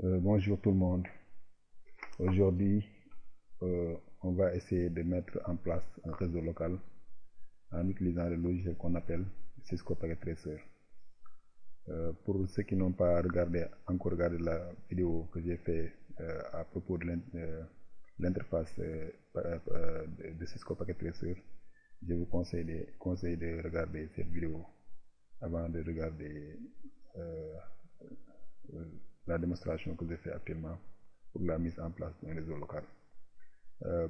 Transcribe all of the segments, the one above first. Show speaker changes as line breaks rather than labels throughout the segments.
Bonjour tout le monde. Aujourd'hui, on va essayer de mettre en place un réseau local en utilisant le logiciel qu'on appelle Cisco Packet Tracer. Pour ceux qui n'ont pas encore regardé la vidéo que j'ai fait à propos de l'interface de Cisco Packet Tracer, je vous conseille de regarder cette vidéo avant de regarder euh, la démonstration que je fais actuellement pour la mise en place d'un réseau local.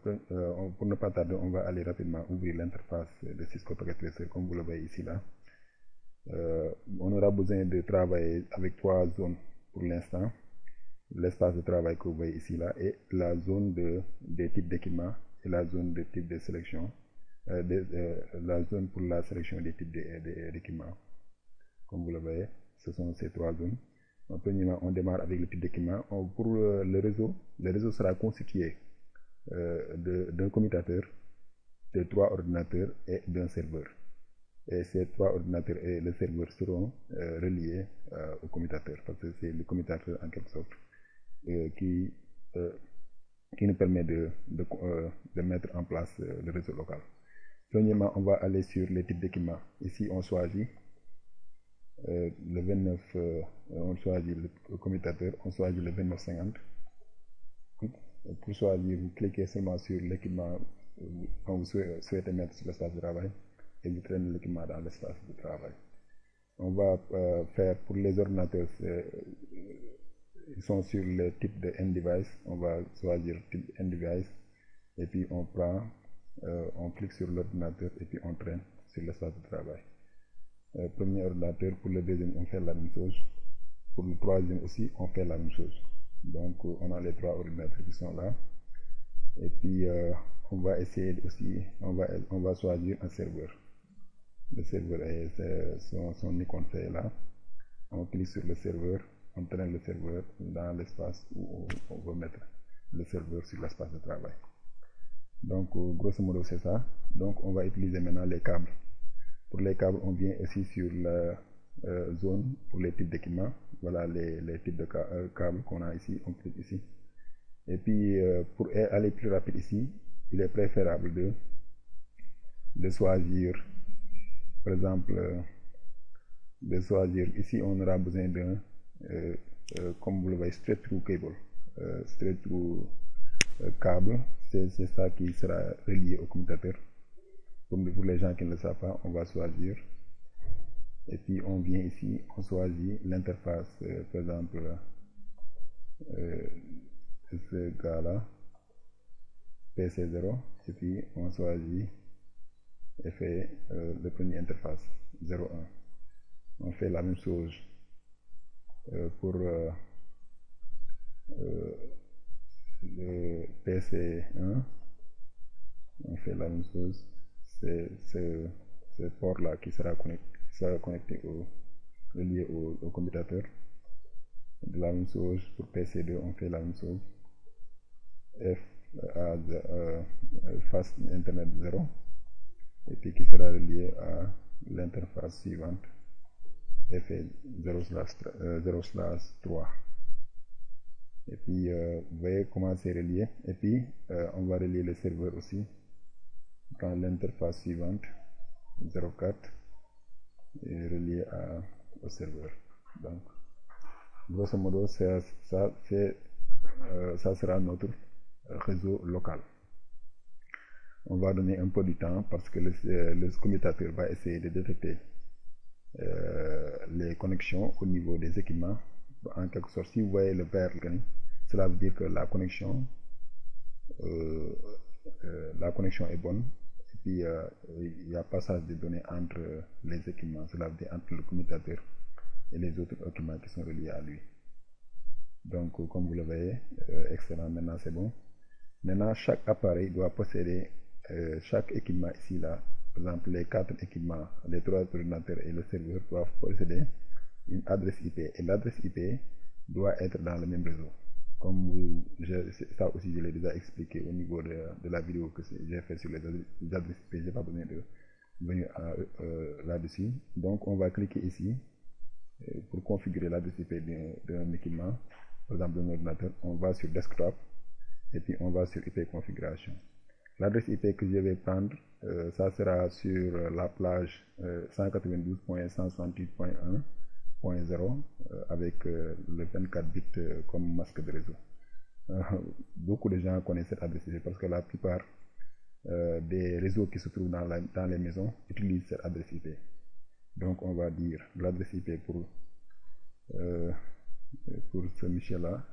Pour ne pas tarder, on va aller rapidement ouvrir l'interface de Cisco Packet Tracer comme vous le voyez ici là. On aura besoin de travailler avec trois zones pour l'instant. L'espace de travail que vous voyez ici là et la zone des types d'équipements et la zone de type de sélection, la zone pour la sélection des types d'équipements. Comme vous le voyez, ce sont ces trois zones. Premièrement, on démarre avec le type d'équipement. Pour le réseau sera constitué d'un commutateur, de 3 ordinateurs et d'un serveur. Et ces 3 ordinateurs et le serveur seront reliés au commutateur, parce que c'est le commutateur en quelque sorte qui nous permet de mettre en place le réseau local. Premièrement, on va aller sur les types d'équipements. Ici, on choisit le 29, on choisit le commutateur, on choisit le 2950. Pour choisir, vous cliquez seulement sur l'équipement quand vous souhaitez mettre sur l'espace de travail et vous traînez l'équipement dans l'espace de travail. On va faire pour les ordinateurs, ils sont sur le type de N-Device, on va choisir type N-Device et puis on clique sur l'ordinateur et puis on traîne sur l'espace de travail. Premier ordinateur, pour le deuxième on fait la même chose, pour le troisième aussi on fait la même chose. Donc on a les 3 ordinateurs qui sont là et puis on va essayer aussi, on va choisir un serveur. Le serveur est son icône fait là, on clique sur le serveur, on traîne le serveur dans l'espace où on veut mettre le serveur sur l'espace de travail. Donc grosso modo c'est ça. Donc on va utiliser maintenant les câbles. Pour les câbles, on vient aussi sur la zone pour les types d'équipements. Voilà les types de câbles qu'on a ici, on clique ici. Et puis pour aller plus rapide ici, il est préférable de choisir, par exemple, de choisir ici, on aura besoin d'un, comme vous le voyez, straight through cable. Straight through câble, c'est ça qui sera relié au commutateur. Pour les gens qui ne le savent pas, on va choisir et puis on vient ici, on choisit l'interface, par exemple ce gars là, PC0, et puis on choisit et fait le premier interface 01. On fait la même chose pour le PC1, on fait la même chose. C'est ce port là qui sera connecté relié au commutateur. De la même chose pour PC2, on fait la même chose. Fast Internet 0 et puis qui sera relié à l'interface suivante F0/3. Et puis vous voyez comment c'est relié. Et puis on va relier le serveur aussi dans l'interface suivante 04 est relié au serveur. Donc grosso modo ça sera notre réseau local. On va donner un peu du temps parce que le commutateur va essayer de détecter les connexions au niveau des équipements. En quelque sorte, si vous voyez le vert, cela veut dire que la connexion est bonne. Et puis il y a passage de données entre les équipements, cela veut dire entre le commutateur et les autres équipements qui sont reliés à lui. Donc comme vous le voyez, excellent, maintenant c'est bon. Maintenant chaque appareil doit posséder chaque équipement ici là, par exemple les 4 équipements, les 3 ordinateurs et le serveur doivent posséder une adresse IP et l'adresse IP doit être dans le même réseau. Comme ça aussi je l'ai déjà expliqué au niveau de la vidéo que j'ai fait sur les adresses IP, je n'ai pas besoin de venir là-dessus. Donc on va cliquer ici pour configurer l'adresse IP d'un équipement. par exemple d'un ordinateur, on va sur desktop et puis on va sur IP configuration. L'adresse IP que je vais prendre, ça sera sur la plage 192.168.1.0 avec le 24 bits comme masque de réseau. Beaucoup de gens connaissent cette adresse IP parce que la plupart des réseaux qui se trouvent dans les maisons utilisent cette adresse IP. Donc on va dire l'adresse IP pour ce Michel-là,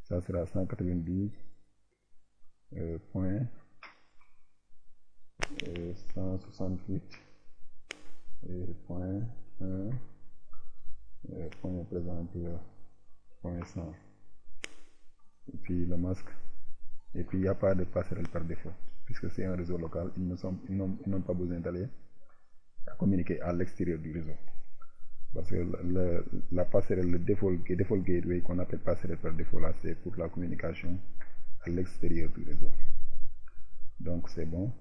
ça sera 192.168.1.100. Et puis le masque. Et puis il n'y a pas de passerelle par défaut, puisque c'est un réseau local, ils n'ont pas besoin d'aller communiquer à l'extérieur du réseau. Parce que la passerelle, le default gateway qu'on appelle passerelle par défaut, là, c'est pour la communication à l'extérieur du réseau. Donc c'est bon.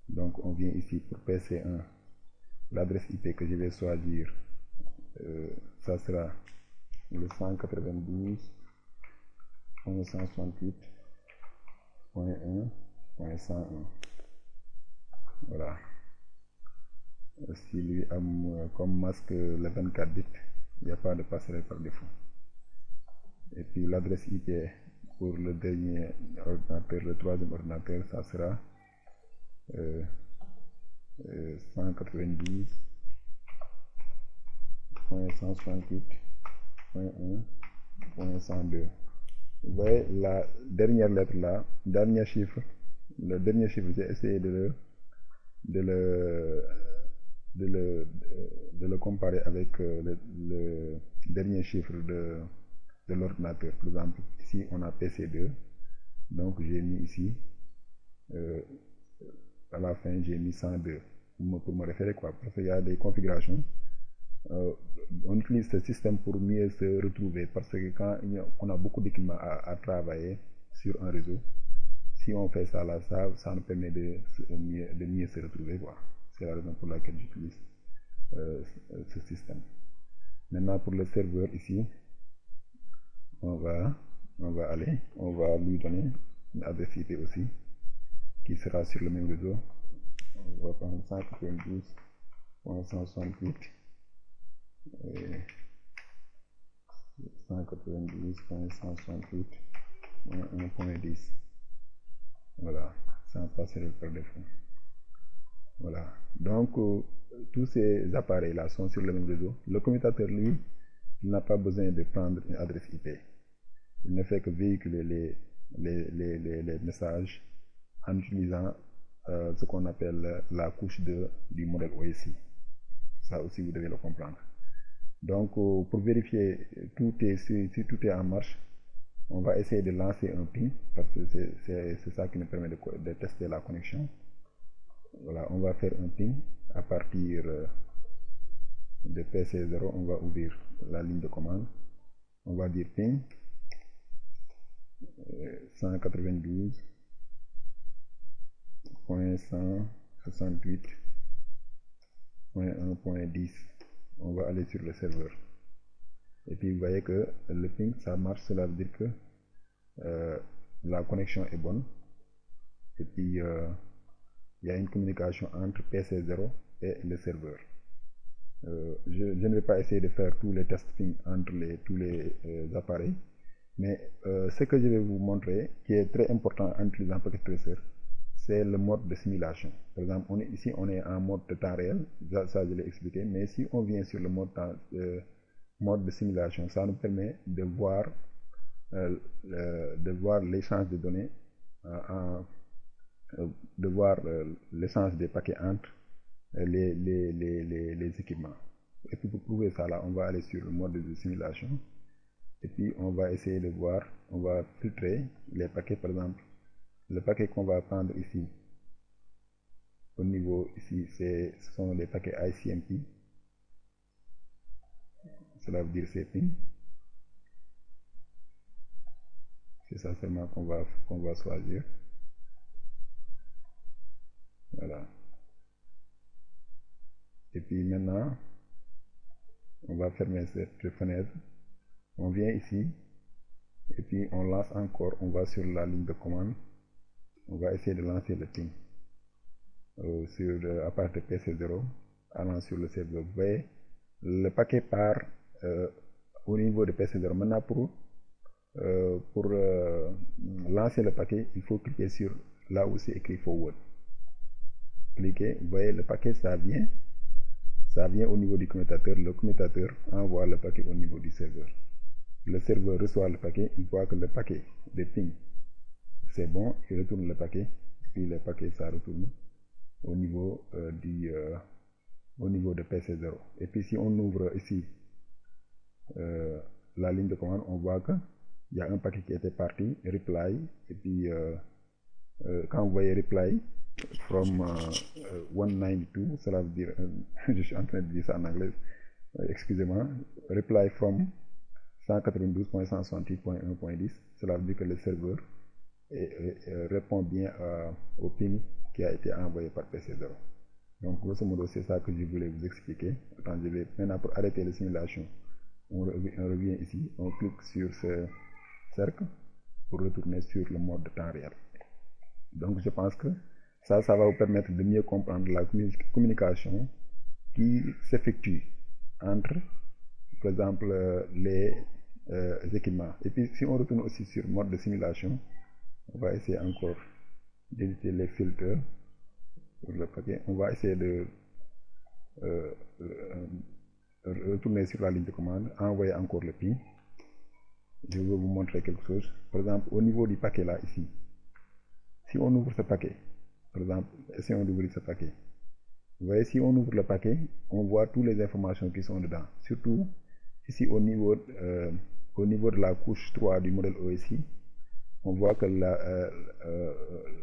Donc on vient ici pour PC1. L'adresse IP que je vais choisir, ça sera le 192.168.1.101. Voilà. Si lui a comme masque le 24 bits, il n'y a pas de passerelle par défaut. Et puis l'adresse IP pour le dernier ordinateur, le troisième ordinateur, ça sera 192.168.1.102. Vous voyez la dernière lettre là, dernier chiffre, le dernier chiffre, j'ai essayé de le comparer avec le dernier chiffre de l'ordinateur. Par exemple, ici on a PC2, donc j'ai mis ici, à la fin j'ai mis 102 pour me référer quoi, parce qu'il y a des configurations. On utilise ce système pour mieux se retrouver, parce que quand on a beaucoup d'équipements à travailler sur un réseau, si on fait ça là, ça nous permet de mieux se retrouver quoi. C'est la raison pour laquelle j'utilise ce système. Maintenant pour le serveur ici, on va lui donner une adresse IP aussi qui sera sur le même réseau. On va prendre 192.168 et 192.168.1.10. Voilà, sans passerelle par défaut. Voilà, donc tous ces appareils là sont sur le même réseau. Le commutateur, lui, il n'a pas besoin de prendre une adresse IP. Il ne fait que véhiculer les messages en utilisant ce qu'on appelle la couche du modèle OSI. Ça aussi, vous devez le comprendre. Donc, pour vérifier si tout est en marche, on va essayer de lancer un ping, parce que c'est ça qui nous permet de tester la connexion. Voilà, on va faire un ping à partir de PC0. On va ouvrir la ligne de commande. On va dire ping 192.168.1.10. On va aller sur le serveur. Et puis vous voyez que le ping ça marche, cela veut dire que la connexion est bonne. Et puis il y a une communication entre PC0 et le serveur. Je ne vais pas essayer de faire tous les tests ping entre tous les appareils, mais ce que je vais vous montrer, qui est très important en utilisant Packet Tracer, c'est le mode de simulation. Par exemple, ici on est en mode de temps réel, ça je l'ai expliqué, mais si on vient sur le mode de simulation, ça nous permet de voir l'échange de données, de voir l'échange des paquets entre les équipements. Et puis pour prouver ça là, on va aller sur le mode de simulation et puis on va essayer de voir, on va filtrer les paquets. Par exemple, le paquet qu'on va prendre ici au niveau ici, ce sont les paquets ICMP, cela veut dire c'est ping. C'est ça seulement qu'on va choisir. Voilà. Et puis maintenant, on va fermer cette fenêtre. On vient ici, et puis on lance encore, on va sur la ligne de commande, on va essayer de lancer le ping à partir de PC0 allant sur le serveur. Vous voyez, le paquet part au niveau de PC0. Maintenant, pour lancer le paquet, il faut cliquer sur là où c'est écrit forward. Cliquez, vous voyez, le paquet, ça vient au niveau du commutateur. Le commutateur envoie le paquet au niveau du serveur. Le serveur reçoit le paquet, il voit que le paquet de ping, c'est bon, il retourne le paquet, et puis le paquet, ça retourne au niveau de PC0. Et puis si on ouvre ici la ligne de commande, on voit qu'il y a un paquet qui était parti, reply, et puis quand vous voyez reply from 192, cela veut dire, je suis en train de dire ça en anglais, excusez-moi, reply from 192.168.1.10, cela veut dire que le serveur répond bien au ping qui a été envoyé par PC0. Donc grosso modo c'est ça que je voulais vous expliquer. Attendez, maintenant pour arrêter la simulation, on revient ici, on clique sur ce cercle pour retourner sur le mode de temps réel. Donc je pense que ça va vous permettre de mieux comprendre la communication qui s'effectue entre, par exemple, les équipements. Et puis si on retourne aussi sur mode de simulation, on va essayer encore d'éditer les filtres pour le paquet. On va essayer de retourner sur la ligne de commande, envoyer encore le ping. Je vais vous montrer quelque chose. Par exemple, au niveau du paquet là, ici, si on ouvre ce paquet, par exemple, essayons d'ouvrir ce paquet. Vous voyez, si on ouvre le paquet, on voit toutes les informations qui sont dedans. Surtout ici au niveau de la couche 3 du modèle OSI, on voit que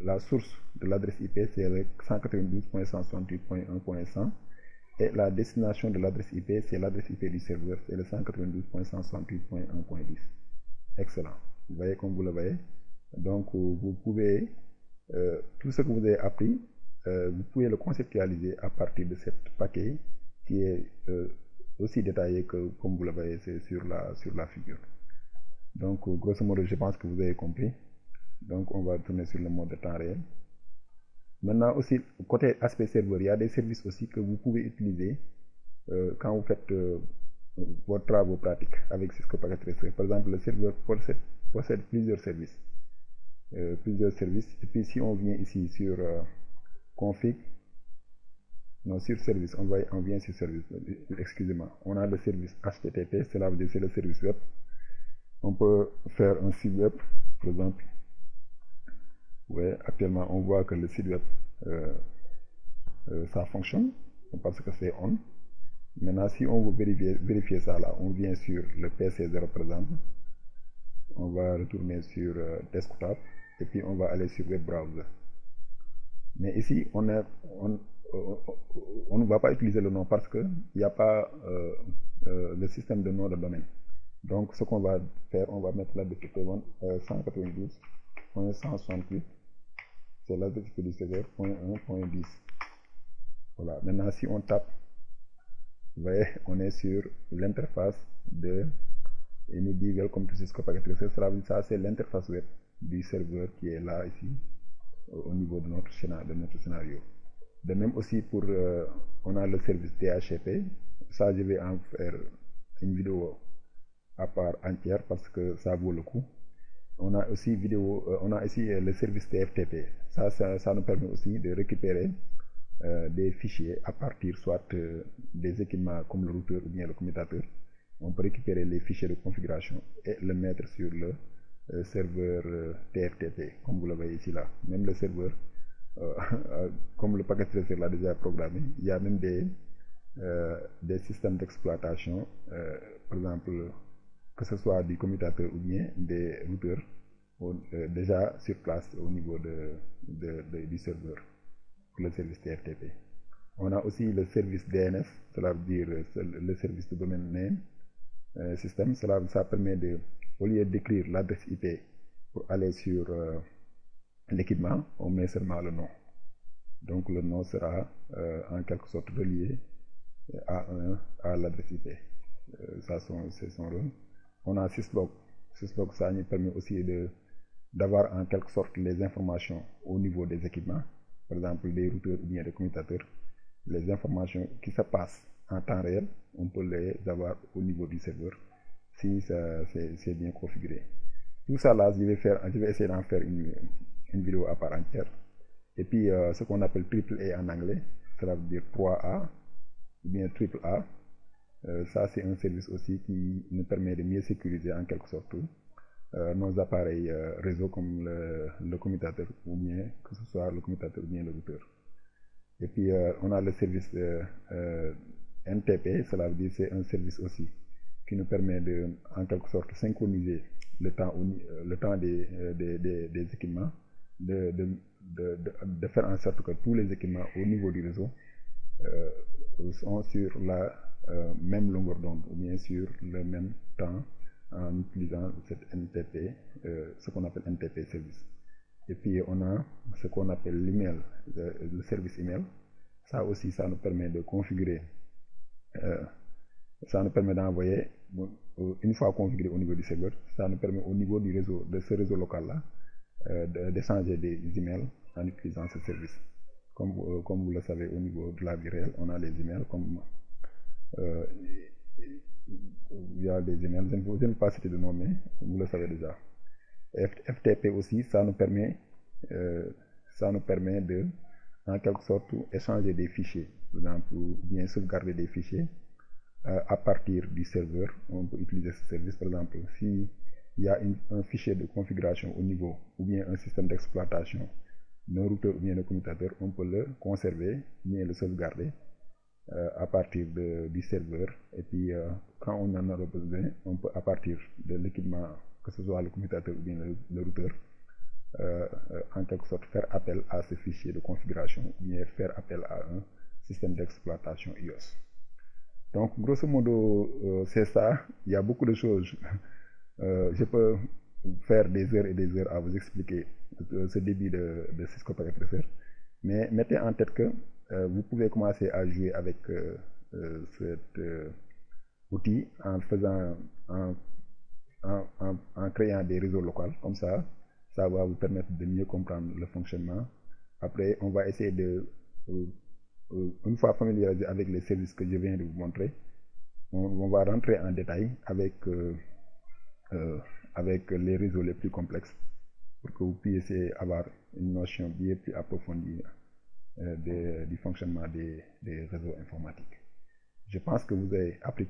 la source de l'adresse IP c'est le 192.168.1.100 et la destination de l'adresse IP c'est l'adresse IP du serveur, c'est le 192.168.1.10. Excellent. Vous voyez comme vous le voyez. Donc vous pouvez, tout ce que vous avez appris, vous pouvez le conceptualiser à partir de ce paquet qui est aussi détaillé que, comme vous le voyez, c'est sur la figure. Donc grosso modo je pense que vous avez compris. Donc on va tourner sur le mode de temps réel. Maintenant aussi côté aspect serveur, il y a des services aussi que vous pouvez utiliser quand vous faites vos travaux pratiques avec Cisco Packet Tracer. Par exemple, le serveur possède plusieurs services. Et puis si on vient ici sur config, non, sur service, on vient sur service, excusez-moi, on a le service HTTP, cela veut dire c'est le service web. On peut faire un site web, par exemple. Ouais, actuellement, on voit que le site web, ça fonctionne parce que c'est on. Maintenant, si on veut vérifier ça là, on vient sur le PC0 par exemple. On va retourner sur desktop et puis on va aller sur web browser. Mais ici, on ne va pas utiliser le nom parce qu'il n'y a pas le système de nom de domaine. Donc ce qu'on va faire, on va mettre là-dessus 192.168, c'est l'adresse du serveur, .1.10. Voilà, maintenant si on tape, vous voyez, on est sur l'interface et nous dit Welcome to Cisco Packet Tracer. Ça c'est l'interface web du serveur qui est là ici, au niveau de notre scénario. De même aussi pour, on a le service DHCP, ça je vais en faire une vidéo à part entière parce que ça vaut le coup. On a aussi le service TFTP. Ça nous permet aussi de récupérer des fichiers à partir soit des équipements comme le routeur ou bien le commutateur. On peut récupérer les fichiers de configuration et le mettre sur le serveur TFTP, comme vous le voyez ici là. Même le serveur, comme le packet tracer l'a déjà programmé, il y a même des systèmes d'exploitation, par exemple, que ce soit du commutateur ou bien des routeurs déjà sur place au niveau du serveur pour le service TFTP. On a aussi le service DNS, cela veut dire le service de domaine name système. Ça permet de, au lieu d'écrire l'adresse IP pour aller sur l'équipement, on met seulement le nom. Donc le nom sera en quelque sorte relié à l'adresse IP. Ça c'est son rôle. On a syslog, Syslog, ça nous permet aussi d'avoir en quelque sorte les informations au niveau des équipements, par exemple des routeurs ou bien des commutateurs. Les informations qui se passent en temps réel, on peut les avoir au niveau du serveur si c'est bien configuré. Tout ça là, je vais essayer d'en faire une vidéo à part entière. Et puis ce qu'on appelle triple A en anglais, cela veut dire 3A ou bien triple A. Ça c'est un service aussi qui nous permet de mieux sécuriser en quelque sorte nos appareils réseau comme le commutateur ou bien que ce soit le commutateur ou bien le routeur. Et puis on a le service NTP, cela veut dire c'est un service aussi qui nous permet de en quelque sorte synchroniser le temps des équipements, de faire en sorte que tous les équipements au niveau du réseau sont sur la même longueur d'onde ou bien sur le même temps en utilisant cette NTP, ce qu'on appelle NTP service. Et puis on a ce qu'on appelle l'email, le service email. Ça aussi, ça nous permet de configurer, ça nous permet d'envoyer, une fois configuré au niveau du serveur, ça nous permet au niveau du réseau, de ce réseau local-là, d'échanger des emails en utilisant ce service. Comme vous le savez, au niveau de la vie réelle, on a les emails comme il y a des emails, je ne vais pas citer de nom, mais vous le savez déjà. FTP aussi, ça nous permet de, en quelque sorte, échanger des fichiers, par exemple, bien sauvegarder des fichiers à partir du serveur. On peut utiliser ce service, par exemple, s'il y a un fichier de configuration au niveau, ou bien un système d'exploitation d'un routeur ou bien d'un commutateur, on peut le conserver, bien le sauvegarder à partir du serveur. Et puis quand on en aura besoin, on peut à partir de l'équipement, que ce soit le commutateur ou bien le routeur, en quelque sorte faire appel à ce fichier de configuration ou bien faire appel à un système d'exploitation iOS. Donc grosso modo c'est ça. Il y a beaucoup de choses. Je peux faire des heures et des heures à vous expliquer ce début de Cisco Packet Tracer, mais mettez en tête que vous pouvez commencer à jouer avec cet outil en faisant en créant des réseaux locaux. Comme ça va vous permettre de mieux comprendre le fonctionnement. Après, on va essayer de une fois familiarisé avec les services que je viens de vous montrer, on va rentrer en détail avec les réseaux les plus complexes pour que vous puissiez avoir une notion bien plus approfondie du fonctionnement des réseaux informatiques. Je pense que vous avez appris